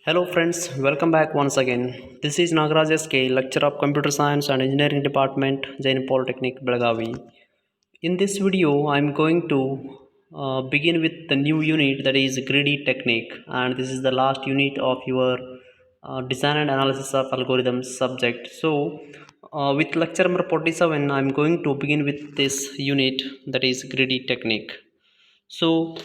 Hello friends, welcome back once again. This is Nagaraj SK, Lecturer of Computer Science and Engineering Department, Jain Polytechnic, Belagavi. In this video, I'm going to begin with the new unit, that is greedy technique, and this is the last unit of your design and analysis of algorithms subject. So, with lecture number 47, I'm going to begin with this unit, that is greedy technique. So,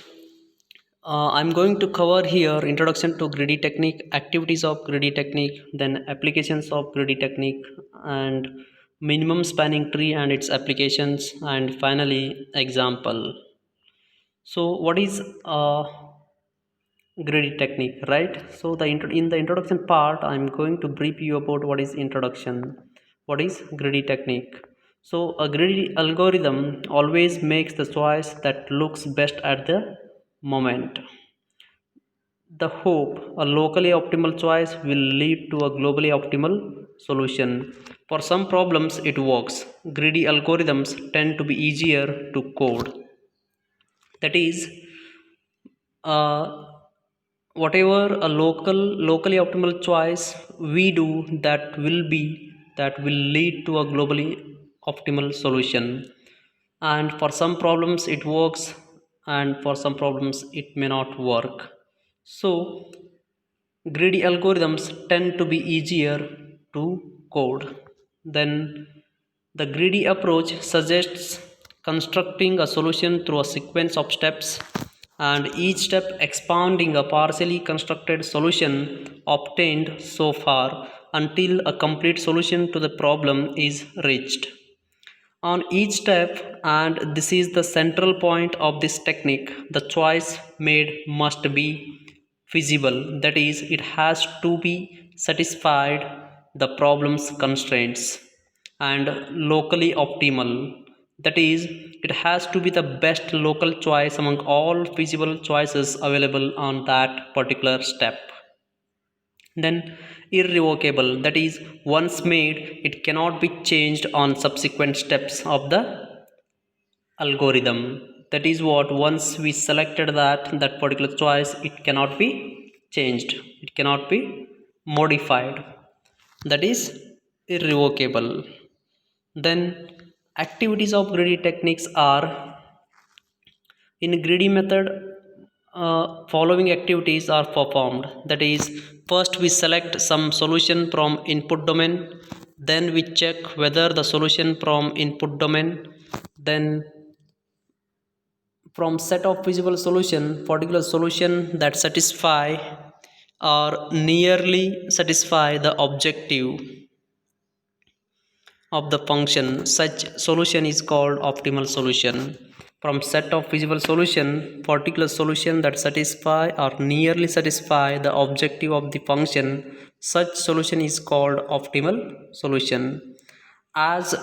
I'm going to cover here introduction to greedy technique, activities of greedy technique, then applications of greedy technique, and minimum spanning tree and its applications, and finally example. So what is greedy technique, right? So in the introduction part, I'm going to brief you about what is introduction, what is greedy technique. So a greedy algorithm always makes the choice that looks best at the moment. The hope a locally optimal choice will lead to a globally optimal solution. For some problems it works. Greedy algorithms tend to be easier to code. That is, uh, whatever a locally optimal choice we do, that will lead to a globally optimal solution. And for some problems it works, and for some problems it may not work. So greedy algorithms tend to be easier to code. Then the greedy approach suggests constructing a solution through a sequence of steps, and each step expounding a partially constructed solution obtained so far until a complete solution to the problem is reached. On each step, and this is the central point of this technique, the choice made must be feasible. That is, it has to be satisfied the problem's constraints, and locally optimal. That is, it has to be the best local choice among all feasible choices available on that particular step. Then irrevocable, that is, once made it cannot be changed on subsequent steps of the algorithm. That is what, once we selected that particular choice, it cannot be changed, it cannot be modified. That is irrevocable. Then activities of greedy techniques are: in greedy method, following activities are performed. That is, first we select some solution from input domain, then we check whether the solution from input domain, then from set of feasible solution, particular solution that satisfy or nearly satisfy the objective of the function, such solution is called optimal solution. From set of feasible solution, particular solution that satisfy or nearly satisfy the objective of the function, such solution is called optimal solution. As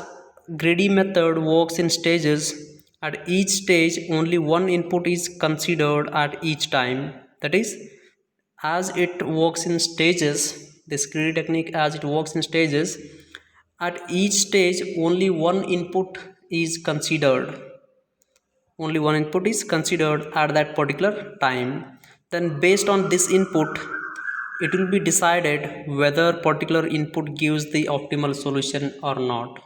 greedy method works in stages, at each stage only one input is considered at each time. That is, as it works in stages, this greedy technique, as it works in stages, at each stage only one input is considered, only one input is considered at that particular time. Then based on this input, it will be decided whether particular input gives the optimal solution or not.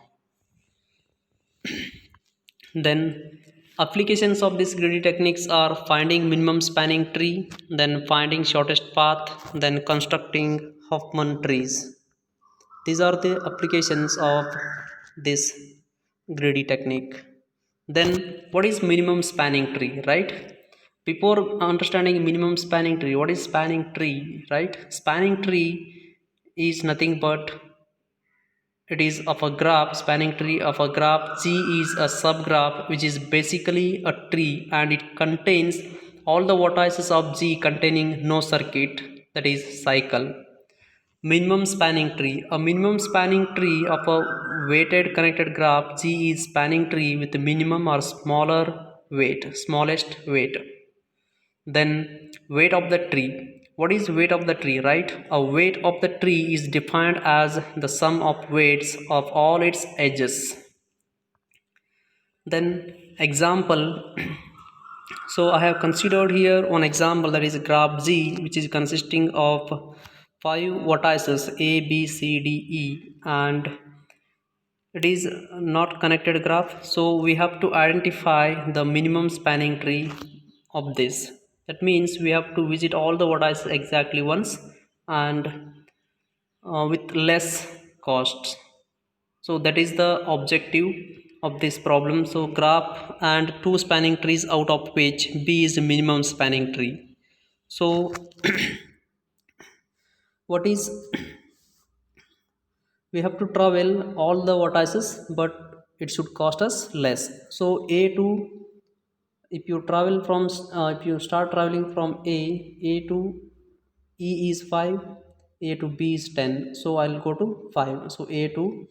Then applications of these greedy techniques are finding minimum spanning tree, then finding shortest path, then constructing Hoffman trees. These are the applications of this greedy technique. Then what is minimum spanning tree, right? Before understanding minimum spanning tree, what is spanning tree, right? Spanning tree is nothing but, it is of a graph, spanning tree of a graph. G is a subgraph which is basically a tree, and it contains all the vertices of G containing no circuit, that is cycle. Minimum spanning tree, a minimum spanning tree of a weighted connected graph G is spanning tree with minimum or smaller weight, smallest weight. Then weight of the tree, what is weight of the tree, right? A weight of the tree is defined as the sum of weights of all its edges. Then example, So I have considered here one example, that is graph Z, which is consisting of 5 vertices A, B, C, D, E, and it is not connected graph. So we have to identify the minimum spanning tree of this. That means we have to visit all the vertices exactly once, and with less costs. So that is the objective of this problem. So graph and two spanning trees, out of which B is the minimum spanning tree. So what is, we have to travel all the vertices, but it should cost us less. So A to, if you travel from if you start traveling from A to E is 5, A to B is 10, so I'll go to 5. So A to,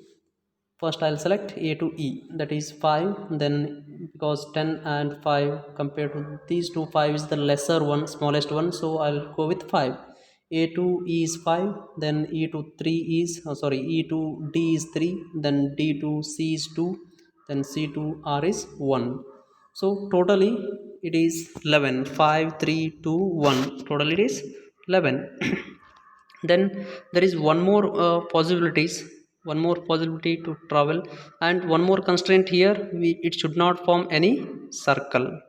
first I'll select A to E, that is 5. Then because 10 and 5 compared to these two, 5 is the lesser one, smallest one, so I'll go with 5. A to E is 5, then E to 3 is E to D is 3, then D to C is 2, then C to R is 1. So totally it is 11. 5, 3, 2, 1, total it is 11. Then there is one more one more possibility to travel, and one more constraint here, it should not form any circle.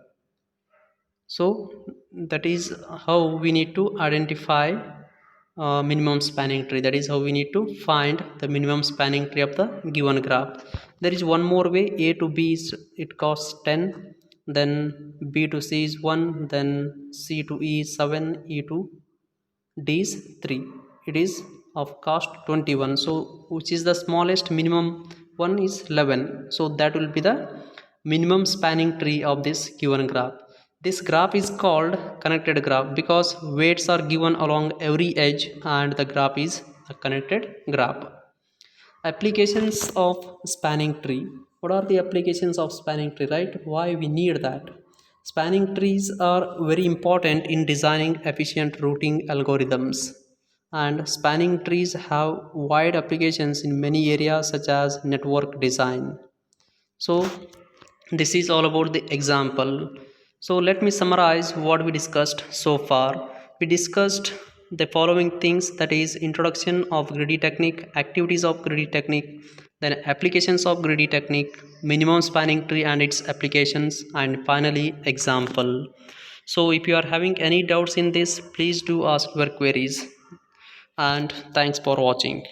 So that is how we need to identify minimum spanning tree. That is how we need to find the minimum spanning tree of the given graph. There is one more way. A to B is, it costs 10, then B to C is 1, then C to E is 7, E to D is 3. It is of cost 21. So which is the smallest minimum one is 11. So that will be the minimum spanning tree of this given graph. This graph is called connected graph because weights are given along every edge and the graph is a connected graph. Applications of spanning tree. What are the applications of spanning tree, right? Why we need that? Spanning trees are very important in designing efficient routing algorithms, and spanning trees have wide applications in many areas such as network design. So this is all about the example. So let me summarize what we discussed so far. We discussed the following things, that is introduction of greedy technique, activities of greedy technique, then applications of greedy technique, minimum spanning tree and its applications, and finally example. So if you are having any doubts in this, please do ask your queries, and thanks for watching.